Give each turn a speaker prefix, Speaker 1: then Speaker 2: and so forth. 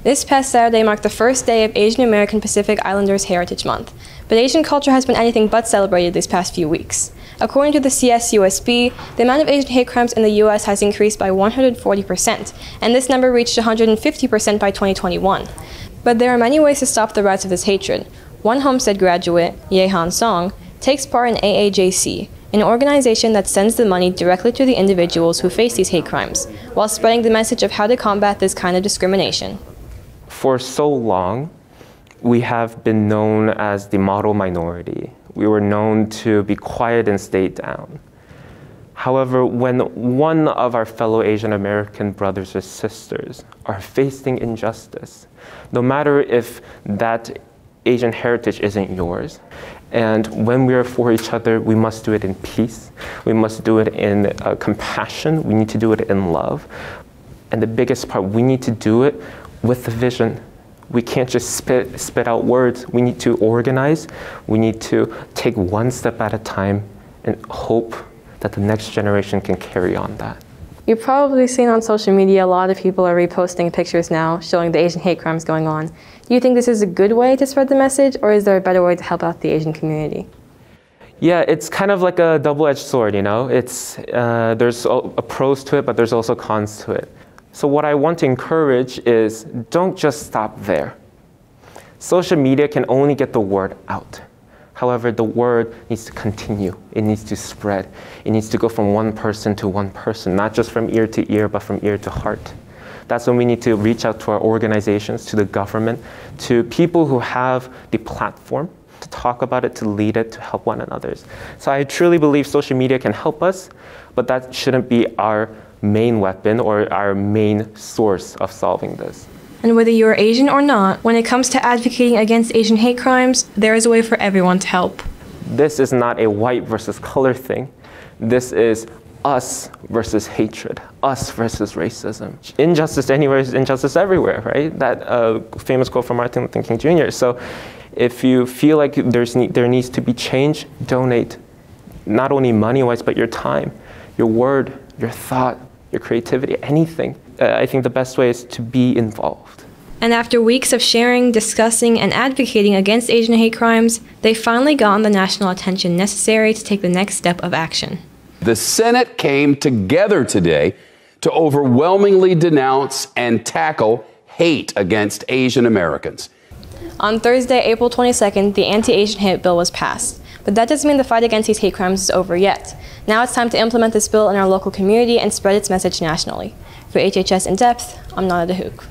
Speaker 1: This past Saturday marked the first day of Asian American Pacific Islanders Heritage Month, but Asian culture has been anything but celebrated these past few weeks. According to the CSUSB, the amount of Asian hate crimes in the U.S. has increased by 140%, and this number reached 150% by 2021. But there are many ways to stop the rise of this hatred. One Homestead graduate, Yehan Song, takes part in AAJC, an organization that sends the money directly to the individuals who face these hate crimes, while spreading the message of how to combat this kind of discrimination.
Speaker 2: For so long, we have been known as the model minority. We were known to be quiet and stay down. However, when one of our fellow Asian American brothers or sisters are facing injustice, no matter if that Asian heritage isn't yours, and when we are for each other, we must do it in peace. We must do it in compassion. We need to do it in love. And the biggest part, we need to do it with the vision. We can't just spit out words. We need to organize. We need to take one step at a time and hope that the next generation can carry on that.
Speaker 1: You've probably seen on social media a lot of people are reposting pictures now showing the Asian hate crimes going on. Do you think this is a good way to spread the message, or is there a better way to help out the Asian community?
Speaker 2: Yeah, it's kind of like a double-edged sword, you know? There's a pros to it, but there's also cons to it. So what I want to encourage is don't just stop there. Social media can only get the word out. However, the word needs to continue. It needs to spread. It needs to go from one person to one person, not just from ear to ear, but from ear to heart. That's when we need to reach out to our organizations, to the government, to people who have the platform to talk about it, to lead it, to help one another. So I truly believe social media can help us, but that shouldn't be our main weapon or our main source of solving this.
Speaker 1: And whether you're Asian or not, when it comes to advocating against Asian hate crimes, there is a way for everyone to help.
Speaker 2: This is not a white versus color thing. This is us versus hatred, us versus racism. Injustice anywhere is injustice everywhere, right? That famous quote from Martin Luther King Jr. So if you feel like there needs to be change, donate. Not only money-wise, but your time, your word, your thought, your creativity, anything. I think the best way is to be involved.
Speaker 1: And after weeks of sharing, discussing, and advocating against Asian hate crimes, they finally got the national attention necessary to take the next step of action.
Speaker 3: The Senate came together today to overwhelmingly denounce and tackle hate against Asian Americans.
Speaker 1: On Thursday, April 22nd, the anti-Asian hate bill was passed. But that doesn't mean the fight against these hate crimes is over yet. Now it's time to implement this bill in our local community and spread its message nationally. For HHS In Depth, I'm Dahouk.